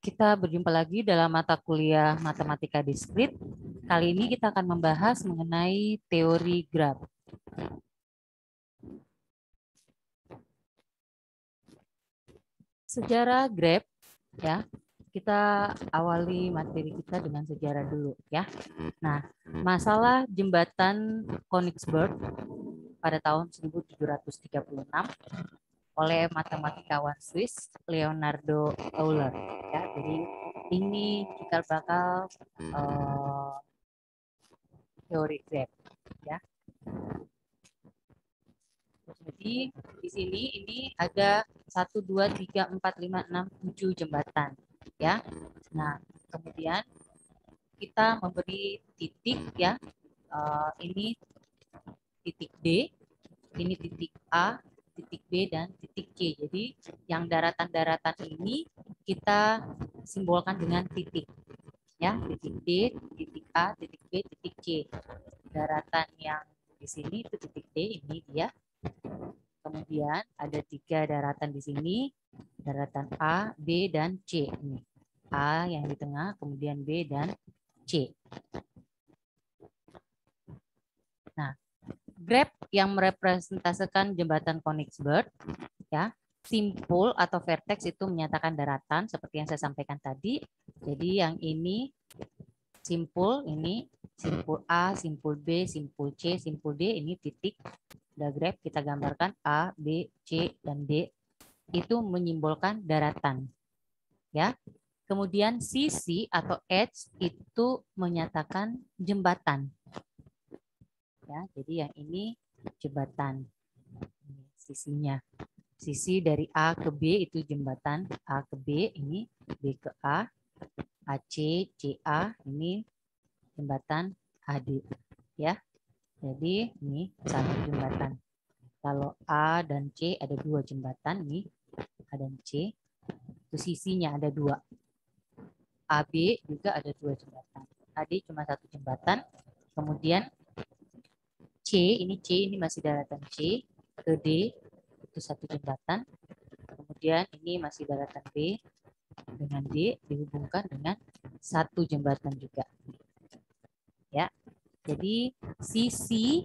Kita berjumpa lagi dalam mata kuliah Matematika Diskrit. Kali ini kita akan membahas mengenai teori graf. Sejarah graf, ya. Kita awali materi kita dengan sejarah dulu, ya. Nah, masalah jembatan Königsberg pada tahun 1736 oleh matematikawan Swiss Leonardo Euler, ya. Jadi ini cikal bakal teori graf, ya. Jadi di sini ini ada 1, 2, 3, 4, 5, 6, 7 jembatan, ya. Nah, kemudian kita memberi titik, ya. Ini titik D, ini titik A, titik B, dan titik C. Jadi yang daratan-daratan ini kita simbolkan dengan titik, ya. Titik D, titik A, titik B, titik C. Daratan yang di sini itu titik D, ini dia. Kemudian ada 3 daratan di sini, daratan A, B, dan C. Ini A yang di tengah, kemudian B dan C. Nah, graf yang merepresentasikan jembatan Königsberg, ya, simpul atau vertex itu menyatakan daratan seperti yang saya sampaikan tadi. Jadi yang ini simpul, ini simpul A, simpul B, simpul C, simpul D, ini titik. Graf kita gambarkan A, B, C, dan D itu menyimbolkan daratan, ya. Kemudian sisi atau edge itu menyatakan jembatan, ya. Jadi yang ini jembatan, sisinya. Sisi dari A ke B itu jembatan, A ke B ini, B ke A, AC, CA ini jembatan AD, ya. Jadi ini satu jembatan. Kalau A dan C ada 2 jembatan nih, A dan C. Itu sisinya ada 2. AB juga ada 2 jembatan. AD cuma 1 jembatan. Kemudian C ini masih daratan C ke D itu 1 jembatan. Kemudian ini masih daratan B dengan D dihubungkan dengan 1 jembatan juga. Ya. Jadi sisi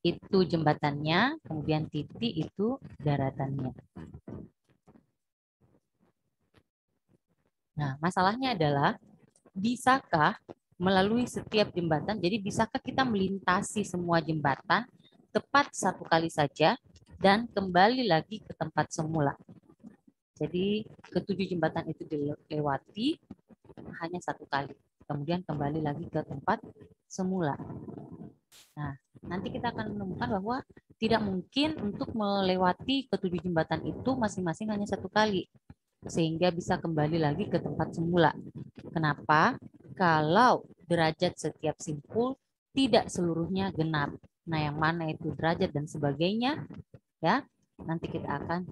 itu jembatannya, kemudian titik itu daratannya. Nah, masalahnya adalah bisakah melalui setiap jembatan, jadi bisakah kita melintasi semua jembatan tepat 1 kali saja dan kembali lagi ke tempat semula. Jadi ke-7 jembatan itu dilewati hanya 1 kali, kemudian kembali lagi ke tempat semula. Nah, nanti kita akan menemukan bahwa tidak mungkin untuk melewati ke-7 jembatan itu masing-masing hanya 1 kali, sehingga bisa kembali lagi ke tempat semula. Kenapa? Kalau derajat setiap simpul tidak seluruhnya genap. Nah, yang mana itu derajat dan sebagainya, ya, nanti kita akan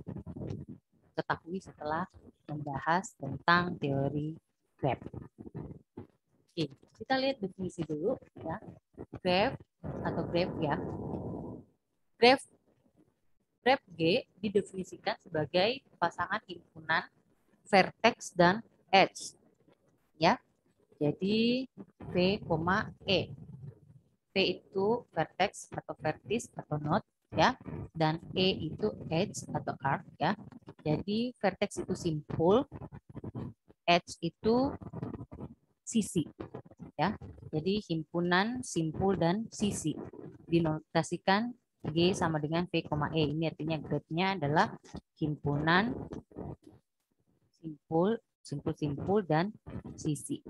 ketahui setelah membahas tentang teori graf. Oke, kita lihat definisi dulu, ya. Graf atau graf, ya. Graf G didefinisikan sebagai pasangan himpunan vertex dan edge, ya. Jadi V, E. V itu vertex atau vertis atau node, ya, dan E itu edge atau arc, ya. Jadi vertex itu simpul, edge itu sisi, ya. Jadi himpunan, simpul, dan sisi dinotasikan G sama dengan V, E. Ini artinya grafnya adalah himpunan, simpul, dan sisi,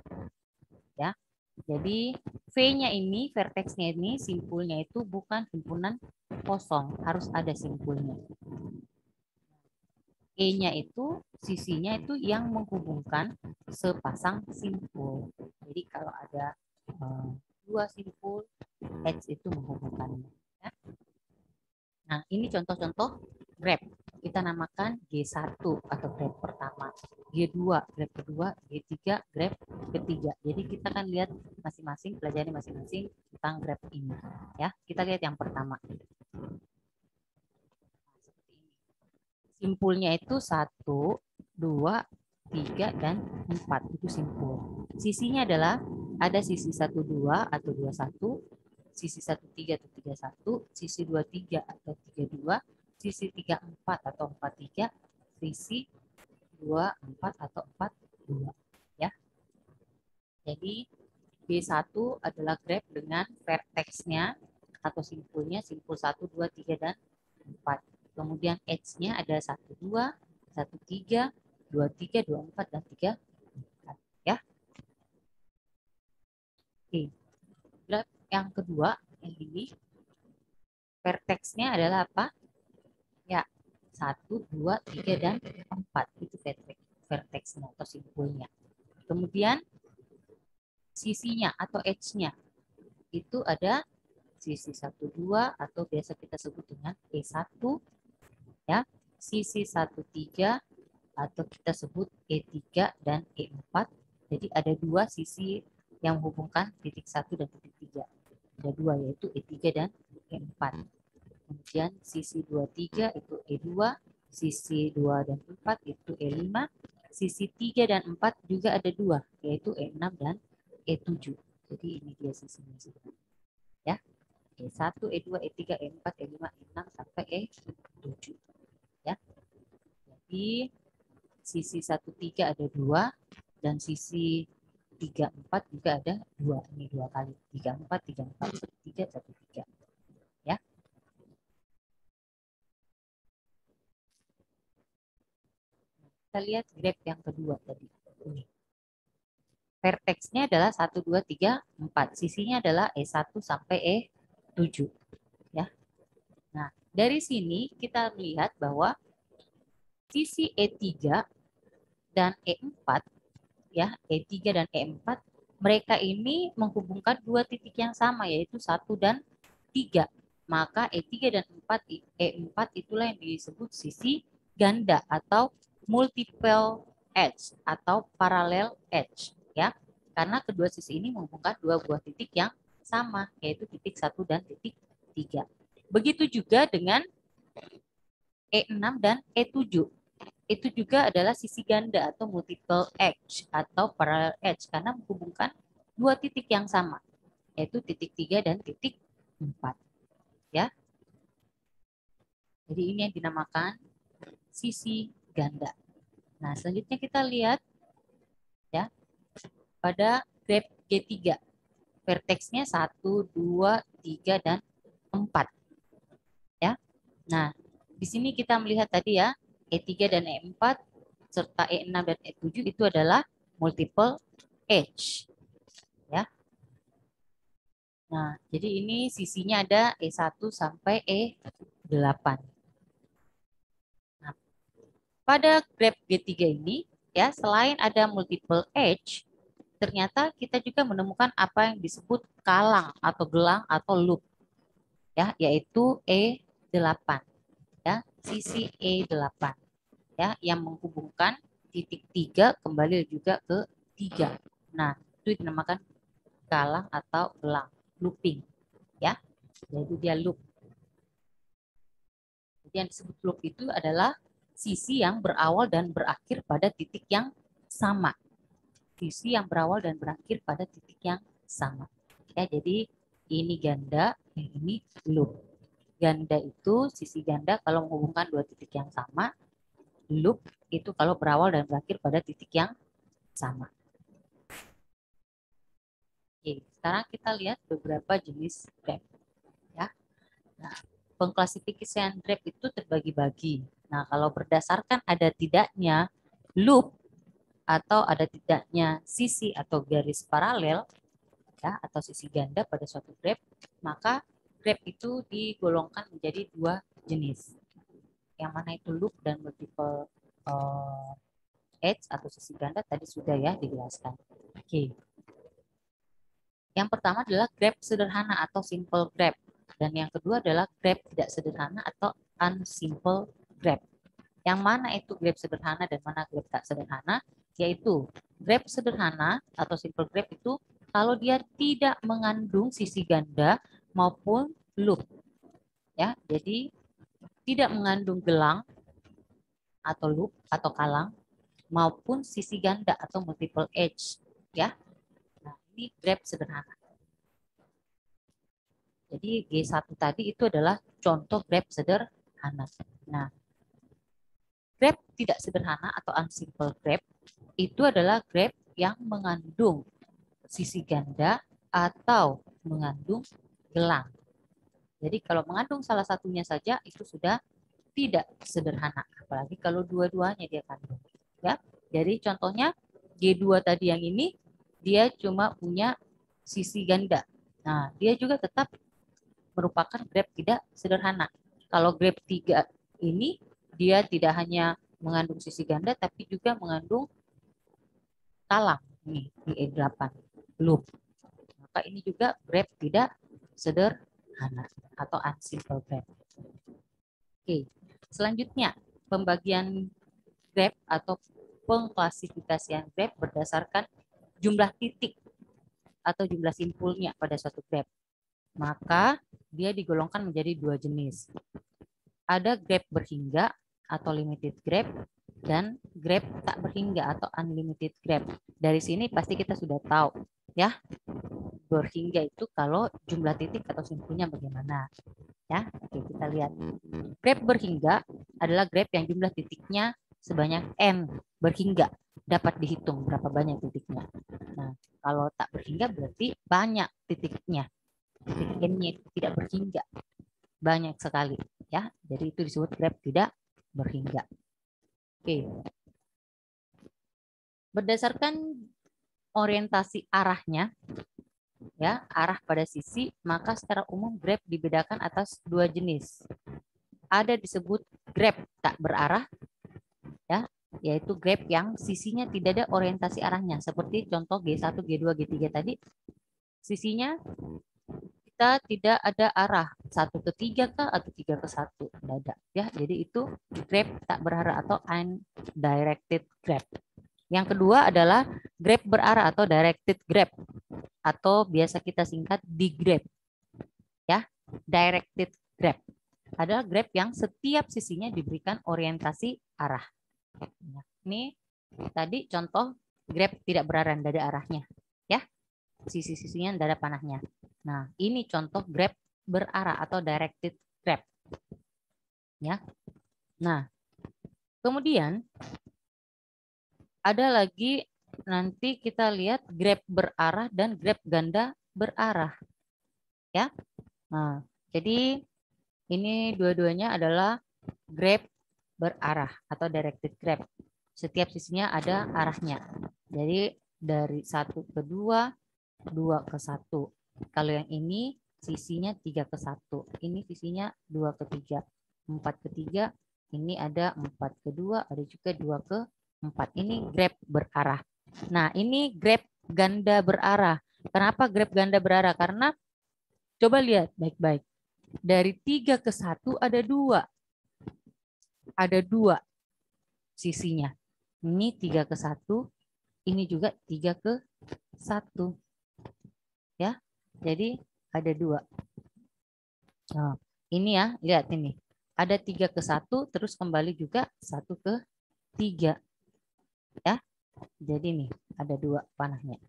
ya. Jadi V-nya ini, vertex-nya ini, simpulnya itu bukan himpunan kosong, harus ada simpulnya. E-nya itu, sisinya itu yang menghubungkan sepasang simpul. Jadi kalau ada 2 simpul, H itu menghubungkannya. Ya. Nah, ini contoh-contoh graf. Kita namakan G1 atau graf pertama, G2 graf kedua, G3 graf ketiga. Jadi kita akan lihat masing-masing, pelajari masing-masing tentang graf ini. Ya, kita lihat yang pertama. Simpulnya itu 1, 2, 3, dan 4. Itu simpul. Sisinya adalah ada sisi 12 atau 21, sisi 13 atau 31, sisi 23 atau 32, sisi 34 atau 43, sisi 24 atau 42. Ya. Jadi B1 adalah graf dengan vertexnya atau simpulnya simpul 1, 2, 3, dan 4. Kemudian edge-nya ada 1, 2, 1, 3, 2, 3, 2, 4, dan 3, 4. Ya. Oke. Graf yang kedua, yang ini, vertexnya adalah apa? Ya, 1, 2, 3, dan 4. Itu vertexnya atau simpulnya. Kemudian sisinya atau edge-nya itu ada sisi 1, 2 atau biasa kita sebut dengan E1, ya, sisi 1, 3 atau kita sebut E3 dan E4. Jadi ada dua sisi yang menghubungkan titik 1 dan titik 3. Ada dua, yaitu E3 dan E4. Kemudian sisi 23 itu E2, sisi 2 dan 4 itu E5, sisi 3 dan 4 juga ada dua, yaitu E6 dan E7. Jadi ini dia sisinya. Ya. E1, E2, E3, E4, E5, E6 sampai E7. Ya. Jadi sisi 1, 3 ada dua, dan sisi 3, 4 juga ada dua. Ini dua kali. 3, 4, 3, 4, 1, 3, 1, 3. Ya. Kita lihat graf yang kedua tadi. Ini. Vertexnya adalah 1, 2, 3, 4. Sisinya adalah E1 sampai E7. Ya. Nah, dari sini kita melihat bahwa sisi E3 dan E4, ya, E3 dan E4, mereka ini menghubungkan dua titik yang sama, yaitu 1 dan 3. Maka E3 dan E4 itulah yang disebut sisi ganda atau multiple edge atau parallel edge, ya. Karena kedua sisi ini menghubungkan dua buah titik yang sama, yaitu titik 1 dan titik 3. Begitu juga dengan E6 dan E7. Itu juga adalah sisi ganda atau multiple edge atau parallel edge karena menghubungkan dua titik yang sama, yaitu titik 3 dan titik 4. Ya. Jadi ini yang dinamakan sisi ganda. Nah, selanjutnya kita lihat ya pada graf G3. Vertexnya 1, 2, 3, dan 4. Ya. Nah, di sini kita melihat tadi ya, E3 dan E4 serta E6 dan E7 itu adalah multiple edge. Ya. Nah, jadi ini sisinya ada E1 sampai E8. Nah, pada graf G3 ini, ya, selain ada multiple edge, ternyata kita juga menemukan apa yang disebut kalang atau gelang atau loop, ya, yaitu E8, ya, sisi E8, ya, yang menghubungkan titik 3 kembali juga ke 3. Nah, itu dinamakan kalang atau gelang, looping, ya. Jadi dia loop. Jadi yang disebut loop itu adalah sisi yang berawal dan berakhir pada titik yang sama. Sisi yang berawal dan berakhir pada titik yang sama. Ya, jadi ini ganda, yang ini loop. Ganda itu sisi ganda kalau menghubungkan dua titik yang sama. Loop itu kalau berawal dan berakhir pada titik yang sama. Oke, sekarang kita lihat beberapa jenis graph. Ya. Nah, pengklasifikasian graph itu terbagi-bagi. Nah, kalau berdasarkan ada tidaknya loop atau ada tidaknya sisi atau garis paralel, ya, atau sisi ganda pada suatu graph, maka graph itu digolongkan menjadi dua jenis. Yang mana itu loop dan multiple edge atau sisi ganda tadi sudah ya dijelaskan. Oke. Yang pertama adalah graph sederhana atau simple graph. Dan yang kedua adalah graph tidak sederhana atau unsimple graph. Yang mana itu graph sederhana dan mana graph tak sederhana? Yaitu graph sederhana atau simple graph itu kalau dia tidak mengandung sisi ganda maupun loop. Ya, jadi tidak mengandung gelang atau loop atau kalang, maupun sisi ganda atau multiple edge, ya. Nah, ini graf sederhana. Jadi G1 tadi itu adalah contoh graf sederhana. Nah, graf tidak sederhana atau unsimple graf itu adalah graf yang mengandung sisi ganda atau mengandung gelang. Jadi kalau mengandung salah satunya saja itu sudah tidak sederhana, apalagi kalau dua-duanya dia kandung. Ya, jadi contohnya G2 tadi yang ini dia cuma punya sisi ganda. Nah, dia juga tetap merupakan graf tidak sederhana. Kalau graf 3 ini dia tidak hanya mengandung sisi ganda tapi juga mengandung talang nih di E8 loop. Maka ini juga graf tidak sederhana atau unsimple graf. Oke, selanjutnya pembagian graf atau pengklasifikasian graf berdasarkan jumlah titik atau jumlah simpulnya pada suatu graf. Maka dia digolongkan menjadi dua jenis. Ada graf berhingga atau limited graf dan graf tak berhingga atau unlimited graf. Dari sini pasti kita sudah tahu ya. Berhingga itu kalau jumlah titik atau simpulnya bagaimana. Ya, oke, kita lihat. Graf berhingga adalah graf yang jumlah titiknya sebanyak n berhingga. Dapat dihitung berapa banyak titiknya. Nah, kalau tak berhingga berarti banyak titiknya. Titik n-nya tidak berhingga. Banyak sekali, ya. Jadi itu disebut graf tidak berhingga. Oke. Berdasarkan orientasi arahnya, ya, arah pada sisi, maka secara umum graf dibedakan atas dua jenis. Ada disebut graf tak berarah, ya, yaitu graf yang sisinya tidak ada orientasi arahnya, seperti contoh G1, G2, G3 tadi, sisinya kita tidak ada arah 1 ke 3 kah atau 3 ke 1, tidak ada, ya. Jadi itu graf tak berarah atau undirected graf. Yang kedua adalah graf berarah atau directed graf, atau biasa kita singkat digraf, ya. Directed graf adalah graf yang setiap sisinya diberikan orientasi arah. Ini tadi contoh graf tidak berarah, tidak ada arahnya, ya. Sisi-sisinya tidak ada panahnya. Nah, ini contoh graf berarah atau directed graf, ya. Nah, kemudian ada lagi nanti kita lihat graf berarah dan graf ganda berarah, ya. Nah, jadi ini dua-duanya adalah graf berarah atau directed graf. Setiap sisinya ada arahnya. Jadi dari 1 ke 2, 2 ke 1. Kalau yang ini sisinya 3 ke 1. Ini sisinya 2 ke 3. 4 ke 3. Ini ada 4 ke 2. Ada juga 2 ke 4. Ini graf berarah. Nah, ini graf ganda berarah. Kenapa graf ganda berarah? Karena coba lihat baik-baik. Dari 3 ke 1 ada 2. Ada 2 sisinya. Ini 3 ke 1. Ini juga 3 ke 1. Ya, jadi ada 2. Nah, ini ya, lihat ini. Ada 3 ke 1, terus kembali juga 1 ke 3. Ya, jadi nih ada 2 panahnya.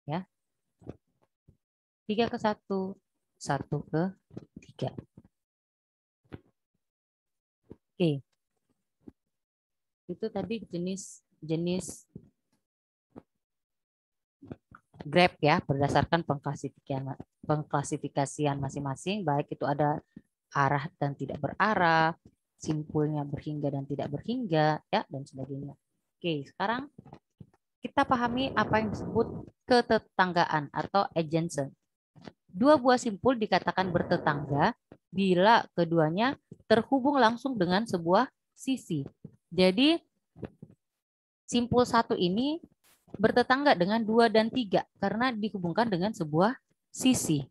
Ya, 3 ke 1, 1 ke 3. Oke. Itu tadi jenis graf ya, berdasarkan pengklasifikasian masing-masing, baik itu ada arah dan tidak berarah, simpulnya berhingga dan tidak berhingga, ya, dan sebagainya. Oke, sekarang kita pahami apa yang disebut ketetanggaan atau adjacent. Dua buah simpul dikatakan bertetangga bila keduanya terhubung langsung dengan sebuah sisi. Jadi simpul 1 ini bertetangga dengan 2 dan 3 karena dihubungkan dengan sebuah sisi.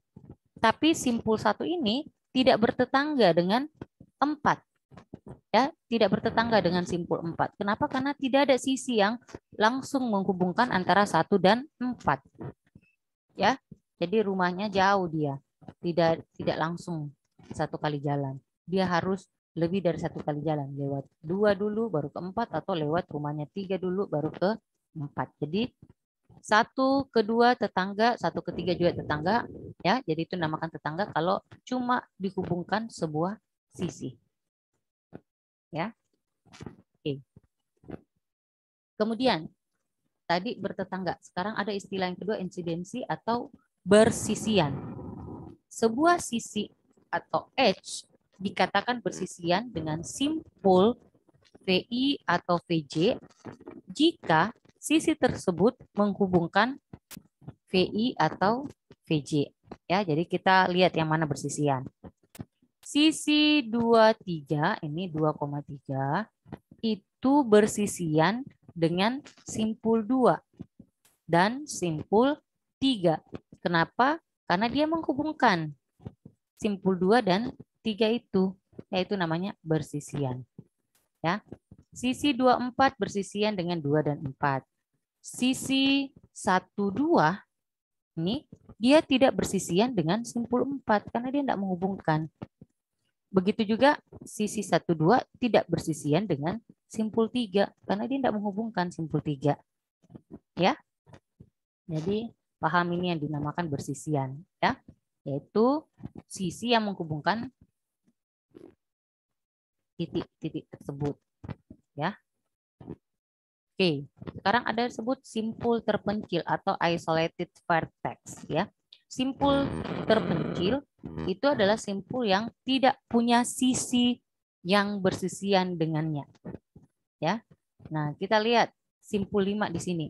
Tapi simpul 1 ini tidak bertetangga dengan 4. Ya, tidak bertetangga dengan simpul 4. Kenapa? Karena tidak ada sisi yang langsung menghubungkan antara 1 dan 4. Ya. Jadi rumahnya jauh dia. Tidak langsung satu kali jalan. Dia harus lebih dari satu kali jalan, lewat 2 dulu baru ke 4, atau lewat rumahnya 3 dulu baru ke 4. Jadi 1 ke 2 tetangga, 1 ke 3 juga tetangga, ya. Jadi itu namakan tetangga kalau cuma dihubungkan sebuah sisi. Ya. Oke. Kemudian tadi bertetangga, sekarang ada istilah yang kedua, insidensi atau bersisian. Sebuah sisi atau edge dikatakan bersisian dengan simpul VI atau VJ jika sisi tersebut menghubungkan VI atau VJ. Ya, jadi kita lihat yang mana bersisian. Sisi 23, ini 2,3, itu bersisian dengan simpul 2 dan simpul 3. Kenapa? Karena dia menghubungkan simpul 2 dan 3 itu, yaitu namanya bersisian. Ya. Sisi 24 bersisian dengan 2 dan 4. Sisi 12 ini dia tidak bersisian dengan simpul 4 karena dia tidak menghubungkan. Begitu juga sisi 12 tidak bersisian dengan simpul 3 karena dia tidak menghubungkan simpul 3. Ya. Jadi paham ini yang dinamakan bersisian, ya. Yaitu sisi yang menghubungkan titik-titik tersebut, ya. Oke, sekarang ada disebut simpul terpencil atau isolated vertex, ya. Simpul terpencil itu adalah simpul yang tidak punya sisi yang bersisian dengannya, ya. Nah, kita lihat simpul 5 di sini.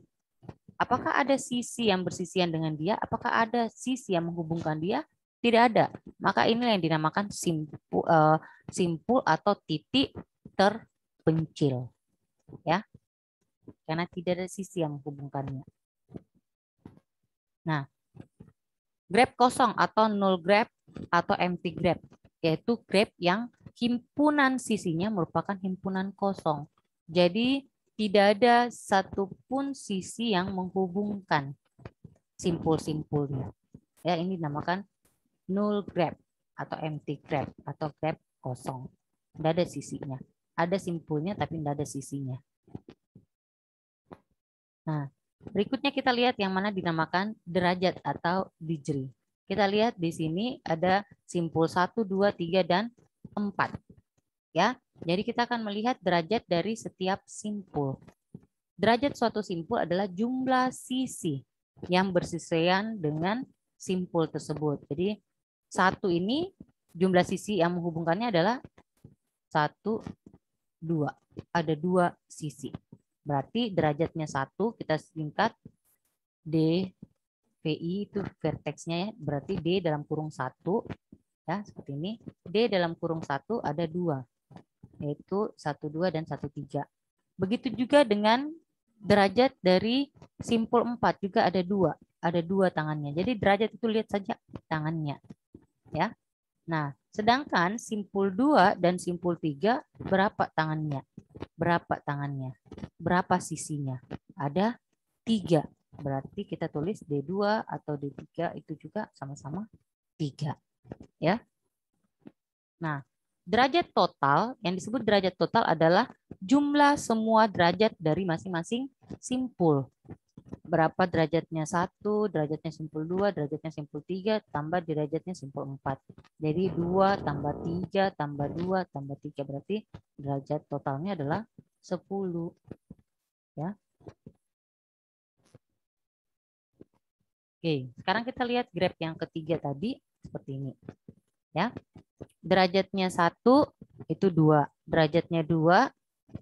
Apakah ada sisi yang bersisian dengan dia? Apakah ada sisi yang menghubungkan dia? Tidak ada. Maka inilah yang dinamakan simpul atau titik terpencil, ya. Karena tidak ada sisi yang menghubungkannya. Nah, graf kosong atau null graf atau empty graf, yaitu graf yang himpunan sisinya merupakan himpunan kosong. Jadi tidak ada satupun sisi yang menghubungkan simpul-simpulnya. Ya, ini dinamakan null graf atau empty graf atau graf kosong. Tidak ada sisinya. Ada simpulnya tapi tidak ada sisinya. Nah, berikutnya kita lihat yang mana dinamakan derajat atau degree. Kita lihat di sini ada simpul 1, 2, 3, dan 4. Ya, jadi kita akan melihat derajat dari setiap simpul. Derajat suatu simpul adalah jumlah sisi yang bersisian dengan simpul tersebut. Jadi 1 ini jumlah sisi yang menghubungkannya adalah 1, 2. Ada 2 sisi. Berarti derajatnya 1 kita singkat D, VI itu vertexnya, ya. Berarti D dalam kurung 1, ya, seperti ini. D dalam kurung 1 ada 2, yaitu 1, 2, dan 1, 3. Begitu juga dengan derajat dari simpul 4 juga ada 2. Ada 2 tangannya. Jadi derajat itu lihat saja tangannya, ya. Nah, sedangkan simpul 2 dan simpul 3 berapa tangannya? Berapa tangannya? Berapa sisinya? Ada 3. Berarti kita tulis D2 atau D3 itu juga sama-sama 3. Ya. Nah, derajat total, yang disebut derajat total adalah jumlah semua derajat dari masing-masing simpul. Berapa derajatnya 1, derajatnya simpul 2, derajatnya simpul 3, tambah derajatnya simpul 4. Jadi 2 tambah 3 tambah 2 tambah 3. Berarti derajat totalnya adalah 10. Ya. Oke, sekarang kita lihat graf yang ketiga tadi seperti ini. Ya. Derajatnya 1 itu 2, derajatnya 2,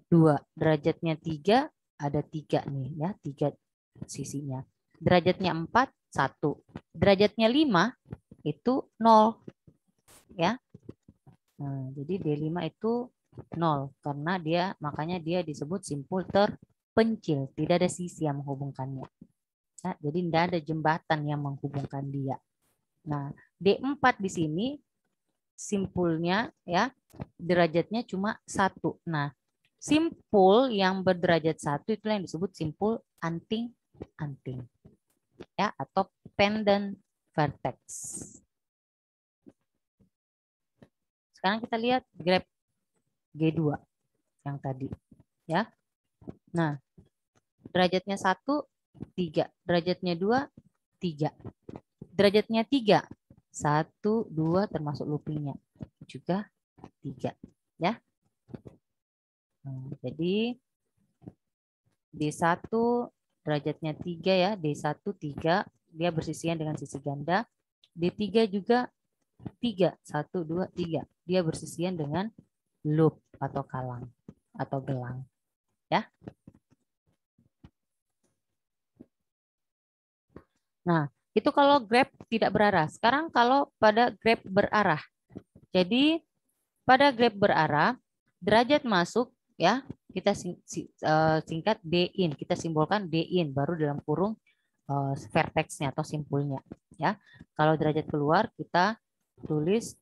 2, derajatnya 3 ada 3 nih, ya, 3 sisinya. Derajatnya 4, 1. Derajatnya 5 itu 0. Ya. Nah, jadi D5 itu 0 karena makanya dia disebut simpul terpencil, tidak ada sisi yang menghubungkannya. Ya, jadi tidak ada jembatan yang menghubungkan dia. Nah, D4 di sini simpulnya, ya, derajatnya cuma 1. Nah, simpul yang berderajat 1 itu yang disebut simpul anting-anting, ya, atau pendant vertex. Sekarang kita lihat graf G2 yang tadi. Ya. Nah, derajatnya 1, 3. Derajatnya 2, 3. Derajatnya 3, 1, 2 termasuk loopingnya. Juga 3. Ya. Nah, jadi D1 derajatnya 3 ya. D1, 3. Dia bersisian dengan sisi ganda. D3 juga 3. 1, 2, 3. Dia bersisian dengan loop atau kalang atau gelang. Ya. Nah, itu kalau grab tidak berarah. Sekarang kalau pada grab berarah. Jadi pada grab berarah, derajat masuk ya, kita singkat D in, kita simbolkan D in baru dalam kurung vertexnya atau simpulnya ya. Kalau derajat keluar kita tulis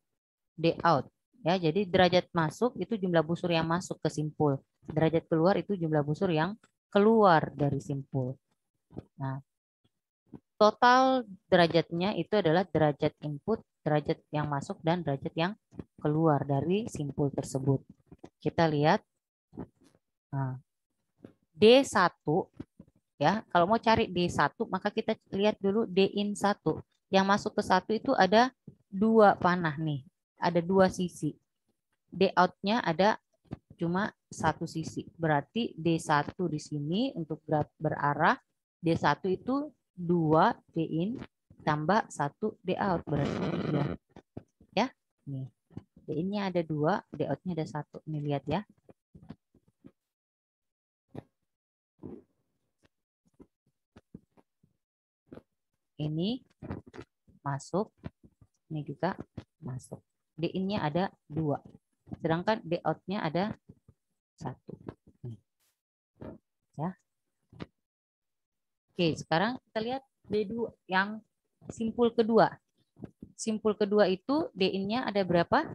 D out ya. Jadi derajat masuk itu jumlah busur yang masuk ke simpul. Derajat keluar itu jumlah busur yang keluar dari simpul. Nah, total derajatnya itu adalah derajat input, derajat yang masuk, dan derajat yang keluar dari simpul tersebut. Kita lihat nah, D1 ya. Kalau mau cari D1 maka kita lihat dulu D in 1. Yang masuk ke 1 itu ada 2 panah nih. Ada 2 sisi. D out-nya ada cuma 1 sisi. Berarti D1 di sini untuk berarah D1 itu 2 D in tambah 1 D out berarti 3. Ya. Nih. D in-nya ada 2, D out-nya ada 1. Nih lihat ya. Ini masuk, ini juga masuk. D in-nya ada 2. Sedangkan D out-nya ada 1. Nih. Ya. Oke, sekarang kita lihat D2 yang simpul kedua. Simpul kedua itu D in-nya ada berapa?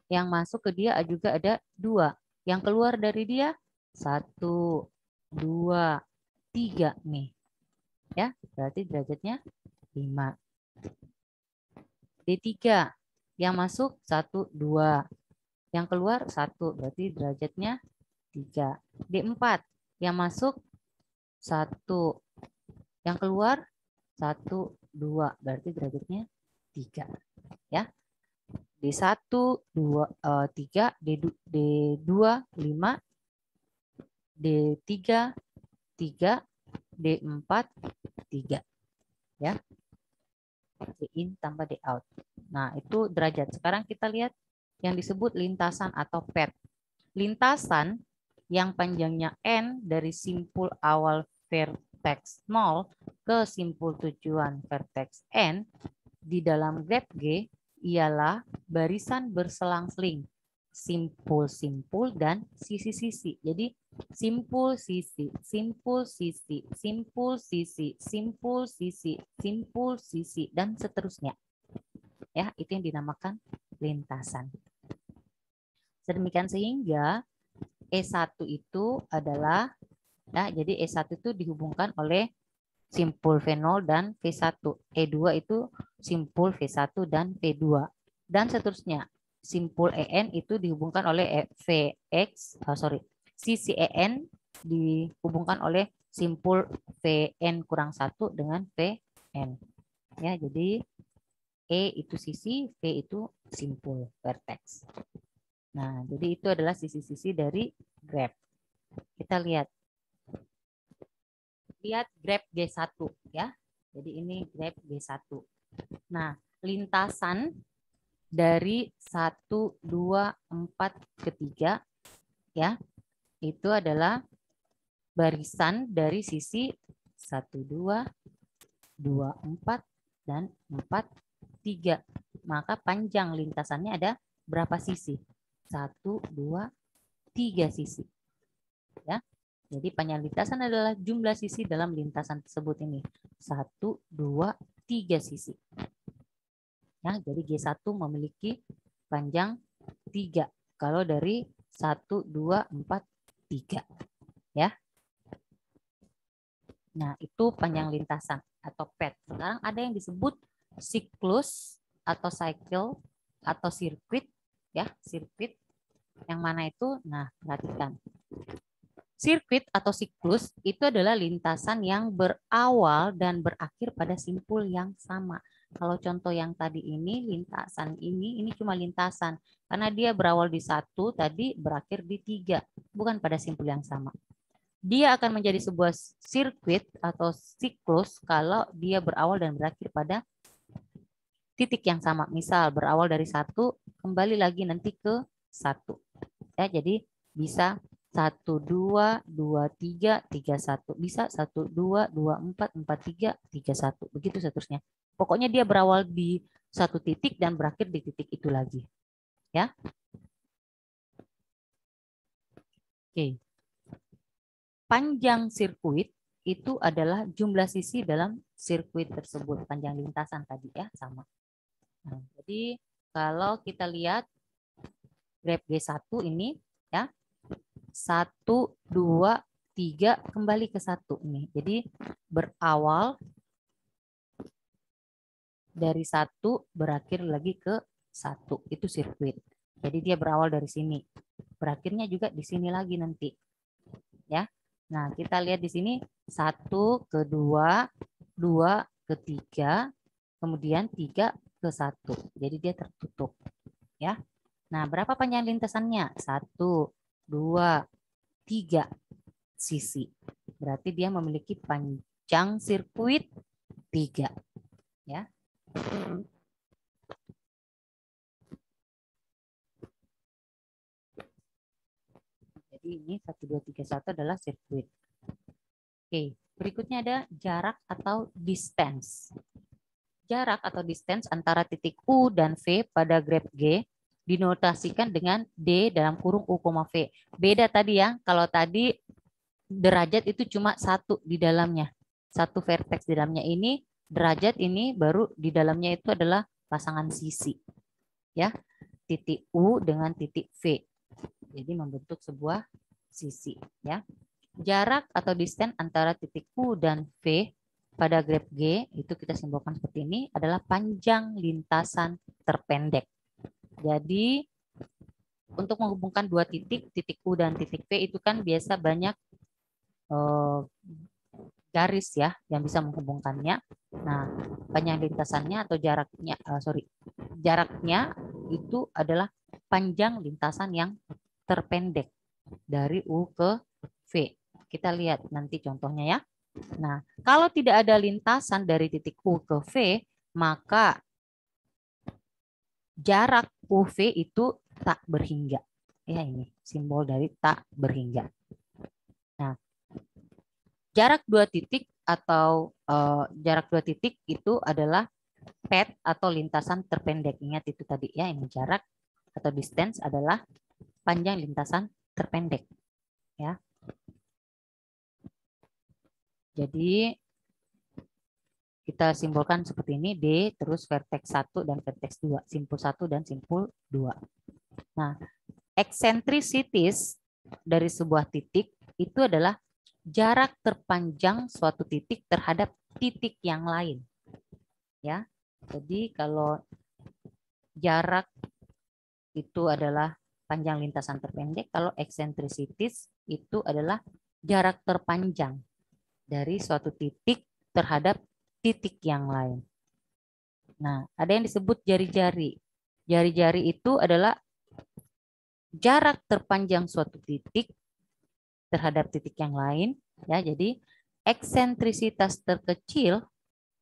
Yang masuk ke dia juga ada 2. Yang keluar dari dia 1, 2, 3 nih. Ya, berarti derajatnya 5. D3 yang masuk 1, 2. Yang keluar 1, berarti derajatnya 3. D4 yang masuk 1. Yang keluar 1, 2. Berarti derajatnya 3. Ya. D1, 2, 3, D2, 5, D3, 3, D4, 3. Ya. D in tambah D out. Nah, itu derajat. Sekarang kita lihat yang disebut lintasan atau pad. Lintasan yang panjangnya N dari simpul awal vertex 0 ke simpul tujuan vertex N di dalam graf G ialah barisan berselang-seling, simpul-simpul dan sisi-sisi. Jadi simpul sisi, simpul sisi, simpul sisi, simpul sisi, simpul sisi, dan seterusnya. Ya, itu yang dinamakan lintasan. Sedemikian sehingga E1 itu adalah, ya, jadi E1 itu dihubungkan oleh simpul V0 dan V1. E2 itu simpul V1 dan V2. Dan seterusnya. Simpul EN itu dihubungkan oleh sisi EN dihubungkan oleh simpul VN kurang 1 dengan VN. Ya, jadi E itu sisi, V itu simpul vertex. Nah, jadi itu adalah sisi-sisi dari graf. Kita lihat. Lihat graf G1 ya. Jadi ini graf G1. Nah, lintasan dari 1, 2, 4 ke 3 ya. Itu adalah barisan dari sisi 1, 2, 2, 4 dan 4, 3. Maka panjang lintasannya ada berapa sisi? 1, 2, 3 sisi. Ya. Jadi panjang lintasan adalah jumlah sisi dalam lintasan tersebut ini. 1, 2, 3 sisi. Ya, jadi G1 memiliki panjang 3. Kalau dari 1, 2, 4, 3. Ya. Nah, itu panjang lintasan atau pad. Sekarang ada yang disebut siklus atau cycle atau sirkuit ya, sirkuit. Yang mana itu? Nah, perhatikan. Sirkuit atau siklus itu adalah lintasan yang berawal dan berakhir pada simpul yang sama. Kalau contoh yang tadi ini, lintasan ini cuma lintasan. Karena dia berawal di 1, tadi berakhir di 3. Bukan pada simpul yang sama. Dia akan menjadi sebuah sirkuit atau siklus kalau dia berawal dan berakhir pada titik yang sama. Misal berawal dari 1, kembali lagi nanti ke 1. Ya, jadi bisa 1, 2, 2, 3, 3, 1. Bisa 1, 2, 2, 4, 4, 3, 3, 1. Begitu seterusnya. Pokoknya dia berawal di satu titik dan berakhir di titik itu lagi. Ya. Oke. Panjang sirkuit itu adalah jumlah sisi dalam sirkuit tersebut. Panjang lintasan tadi ya, sama. Nah, jadi kalau kita lihat graf G1 ini ya, 1, 2, 3 kembali ke 1 nih. Jadi berawal dari 1 berakhir lagi ke 1. Itu sirkuit. Jadi dia berawal dari sini. Berakhirnya juga di sini lagi nanti. Ya. Nah, kita lihat di sini 1 ke 2, 2 ke 3, kemudian 3 ke 1. Jadi dia tertutup. Ya. Nah, berapa panjang lintasannya? 1, 2, 3 sisi. Berarti dia memiliki panjang sirkuit 3. Ya. Jadi ini 1, 2, 3, 1 adalah sirkuit. Oke, berikutnya ada jarak atau distance. Jarak atau distance antara titik U dan V pada graf G dinotasikan dengan D dalam kurung U, V. Beda tadi ya, kalau tadi derajat itu cuma 1 di dalamnya. 1 vertex di dalamnya, ini derajat ini baru di dalamnya itu adalah pasangan sisi. Ya, titik U dengan titik V. Jadi membentuk sebuah sisi. Ya. Jarak atau distance antara titik U dan V pada graf G itu kita simbolkan seperti ini adalah panjang lintasan terpendek. Jadi untuk menghubungkan dua titik, titik U dan titik V itu kan biasa banyak garis ya yang bisa menghubungkannya. Nah, panjang lintasannya atau jaraknya itu adalah panjang lintasan yang terpendek dari U ke V. Kita lihat nanti contohnya ya. Nah, kalau tidak ada lintasan dari titik U ke V, maka jarak UV itu tak berhingga. Ya, ini simbol dari tak berhingga. Nah, jarak dua titik atau jarak dua titik itu adalah pad atau lintasan terpendek. Ingat itu tadi ya, ini jarak atau distance adalah panjang lintasan terpendek. Ya. Jadi kita simbolkan seperti ini, D, terus vertex 1 dan vertex 2, simpul 1 dan simpul 2. Nah, eksentrisitas dari sebuah titik itu adalah jarak terpanjang suatu titik terhadap titik yang lain. Ya. Jadi kalau jarak itu adalah panjang lintasan terpendek, kalau eksentrisitas itu adalah jarak terpanjang dari suatu titik terhadap titik yang lain. Nah, ada yang disebut jari-jari. Jari-jari itu adalah jarak terpanjang suatu titik terhadap titik yang lain. Ya, jadi eksentrisitas terkecil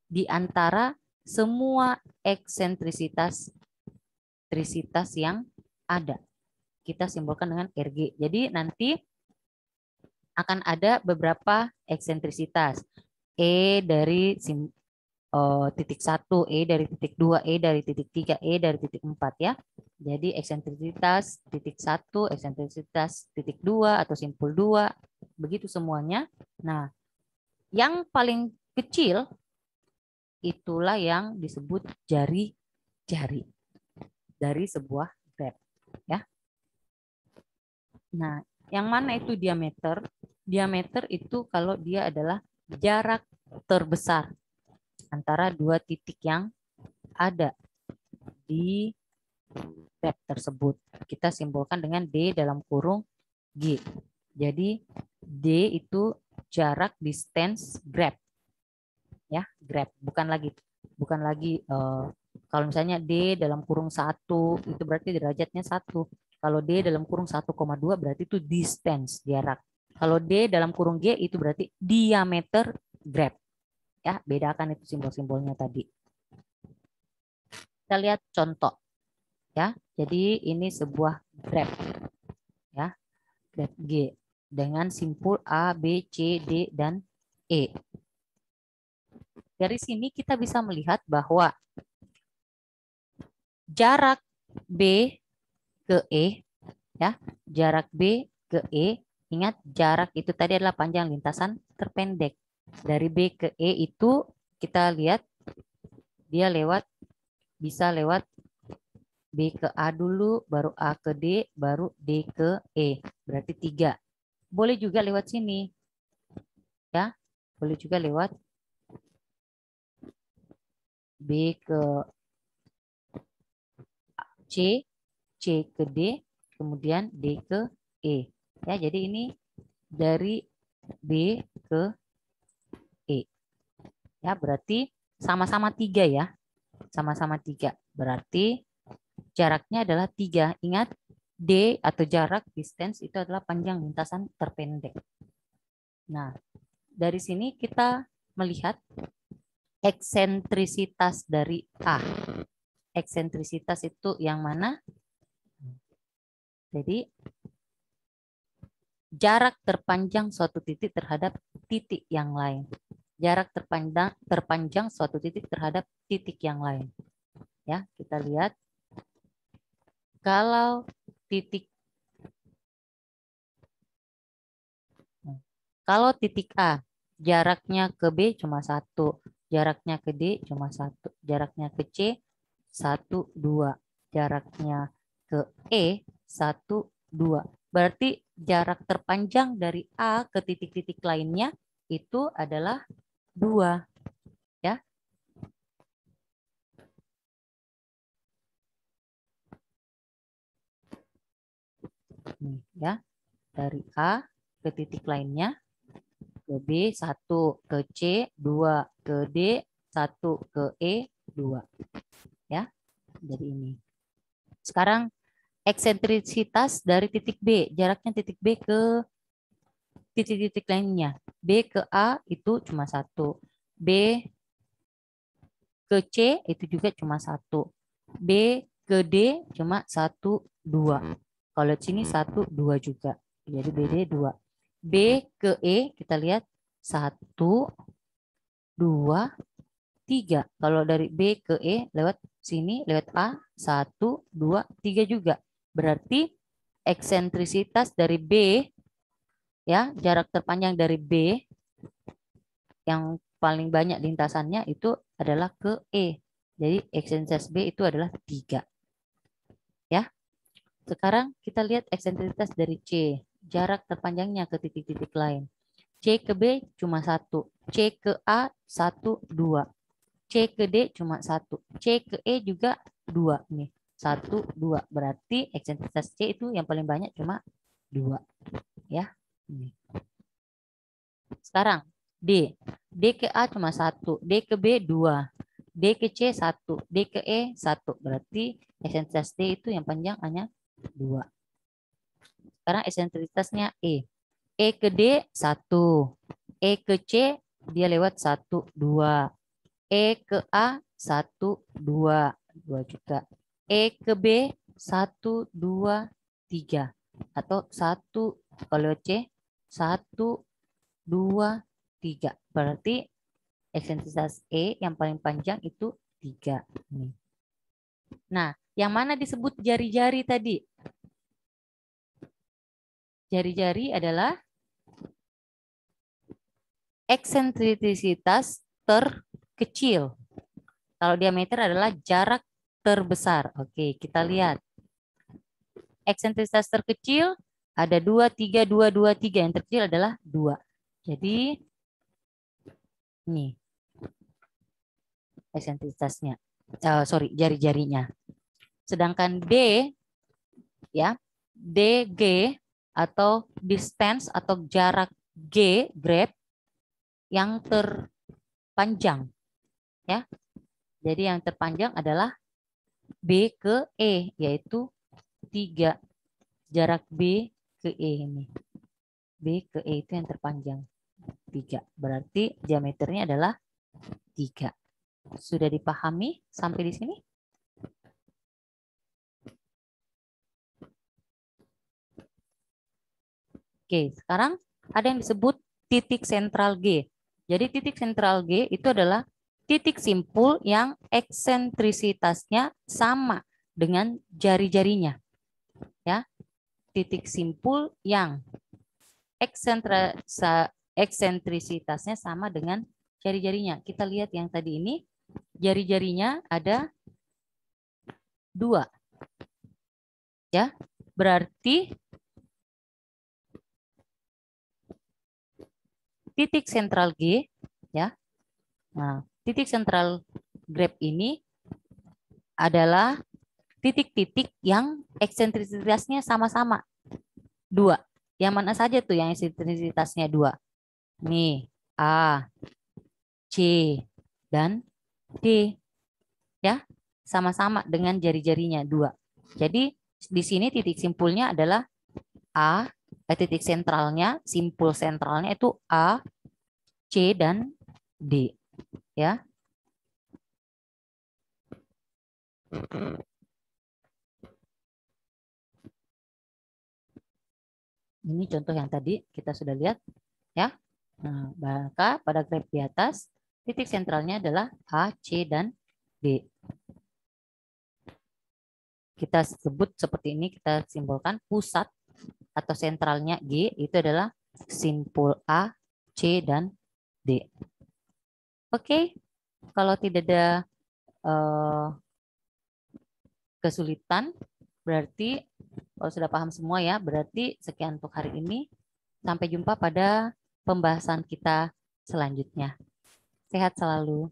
di antara semua eksentrisitas yang ada. Kita simbolkan dengan RG. Jadi nanti akan ada beberapa eksentrisitas. E dari titik 1, E dari titik 2, E dari titik 3, E dari titik 4 ya. Jadi eksentrisitas titik 1, eksentrisitas titik 2 atau simpul 2, begitu semuanya. Nah, yang paling kecil itulah yang disebut jari-jari dari sebuah graf ya. Nah, yang mana itu diameter? Diameter itu kalau dia adalah jarak terbesar antara dua titik yang ada di grab tersebut. Kita simbolkan dengan D dalam kurung G. Jadi D itu jarak distance grab. Ya, grab. Bukan lagi kalau misalnya D dalam kurung 1 itu berarti derajatnya 1. Kalau D dalam kurung 1,2 berarti itu distance, jarak. Kalau D dalam kurung G itu berarti diameter grab. Ya, bedakan itu simbol-simbolnya tadi. Kita lihat contoh. Ya, jadi ini sebuah grab. Ya, grab G dengan simpul A, B, C, D, dan E. Dari sini kita bisa melihat bahwa jarak B ke E, ya, jarak B ke E, ingat jarak itu tadi adalah panjang lintasan terpendek. Dari B ke E itu kita lihat dia bisa lewat B ke A dulu, baru A ke D, baru D ke E. Berarti 3. Boleh juga lewat sini. Ya, boleh juga lewat B ke C, C ke D, kemudian D ke E. Ya, jadi ini dari B ke E. Ya, berarti sama-sama 3 ya. Sama-sama 3. Berarti jaraknya adalah 3. Ingat, D atau jarak distance itu adalah panjang lintasan terpendek. Nah, dari sini kita melihat eksentrisitas dari A. Eksentrisitas itu yang mana? Jadi, jarak terpanjang suatu titik terhadap titik yang lain. Jarak terpanjang suatu titik terhadap titik yang lain. Ya, kita lihat kalau titik A jaraknya ke B cuma 1, jaraknya ke D cuma 1, jaraknya ke C 1, 2, jaraknya ke E 1, 2. Berarti jarak terpanjang dari A ke titik-titik lainnya itu adalah 2. Ya. Nih, ya. Dari A ke titik lainnya, ke B 1, ke C 2, ke D 1, ke E 2. Ya. Jadi ini. Sekarang eksentrisitas dari titik B, jaraknya titik B ke titik-titik lainnya. B ke A itu cuma 1. B ke C itu juga cuma 1. B ke D cuma 1, 2. Kalau di sini 1, 2 juga. Jadi BD 2. B ke E kita lihat 1, 2, 3. Kalau dari B ke E lewat sini, lewat A, 1, 2, 3 juga. Berarti eksentrisitas dari B, ya, jarak terpanjang dari B yang paling banyak lintasannya itu adalah ke E. Jadi eksentrisitas B itu adalah 3. Ya. Sekarang kita lihat eksentrisitas dari C, jarak terpanjangnya ke titik-titik lain. C ke B cuma 1, C ke A 1, 2. C ke D cuma 1. C ke E juga 2 nih. 1, 2. Berarti eksentrisitas C itu yang paling banyak cuma 2. Ya. Sekarang D. D ke A cuma 1. D ke B 2. D ke C 1. D ke E 1. Berarti eksentrisitas D itu yang panjang hanya 2. Sekarang eksentrisitasnya E. E ke D 1. E ke C dia lewat 1, 2. E ke A 1, 2. 2 juga. E ke B 1, 2, 3. Atau 1 kalau C 1, 2, 3. Berarti eksentrisitas E yang paling panjang itu 3. Nah, yang mana disebut jari-jari tadi? Jari-jari adalah eksentrisitas terkecil. Kalau diameter adalah jarak terbesar. Oke, kita lihat. Eksentrisitas terkecil ada 2, 3, 2, 2, 3. Yang terkecil adalah 2. Jadi, ini eksentrisitasnya. Sorry, jari-jarinya. Sedangkan D ya, DG atau distance atau jarak G grab yang terpanjang ya. Jadi yang terpanjang adalah B ke E, yaitu 3. Jarak B ke E ini. B ke E itu yang terpanjang 3. Berarti diameternya adalah 3. Sudah dipahami sampai di sini? Oke, sekarang ada yang disebut titik sentral G. Jadi titik sentral G itu adalah titik simpul yang eksentrisitasnya sama dengan jari-jarinya. Ya, titik simpul yang eksentrisitasnya sama dengan jari-jarinya. Kita lihat yang tadi ini, jari-jarinya ada 2. Ya, berarti titik sentral G ya. Nah, titik sentral grab ini adalah titik-titik yang eksentrisitasnya sama-sama 2. Yang mana saja tuh yang eksentrisitasnya 2? Nih, A, C, dan D. Ya, sama-sama dengan jari-jarinya 2. Jadi di sini titik simpulnya adalah A, titik sentralnya, simpul sentralnya itu A, C, dan D. Ya. Ini contoh yang tadi kita sudah lihat. Ya. Nah, maka pada graf di atas, titik sentralnya adalah A, C, dan D. Kita sebut seperti ini, kita simbolkan pusat atau sentralnya G itu adalah simpul A, C, dan D. Oke, kalau tidak ada kesulitan, berarti kalau sudah paham semua ya, berarti sekian untuk hari ini. Sampai jumpa pada pembahasan kita selanjutnya. Sehat selalu.